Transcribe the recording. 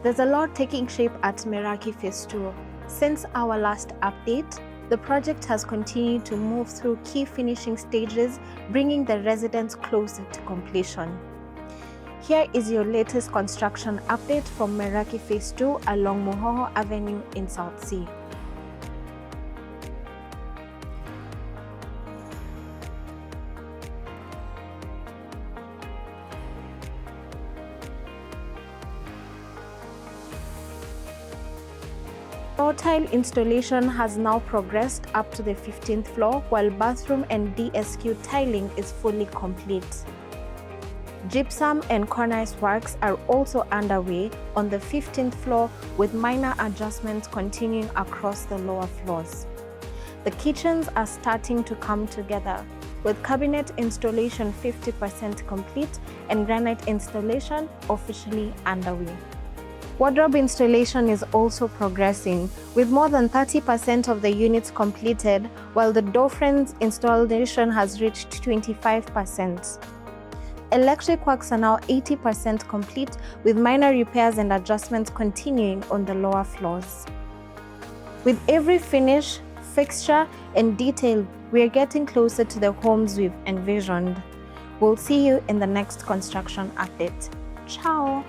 There's a lot taking shape at Meraki Phase II. Since our last update, the project has continued to move through key finishing stages, bringing the residents closer to completion. Here is your latest construction update from Meraki Phase II along Muhoho Avenue in South Sea. Floor tile installation has now progressed up to the 15th floor, while bathroom and DSQ tiling is fully complete. Gypsum and cornice works are also underway on the 15th floor, with minor adjustments continuing across the lower floors. The kitchens are starting to come together, with cabinet installation 50% complete and granite installation officially underway. Wardrobe installation is also progressing, with more than 30% of the units completed, while the door frames installation has reached 25%. Electric works are now 80% complete, with minor repairs and adjustments continuing on the lower floors. With every finish, fixture, and detail, we are getting closer to the homes we've envisioned. We'll see you in the next construction update. Ciao!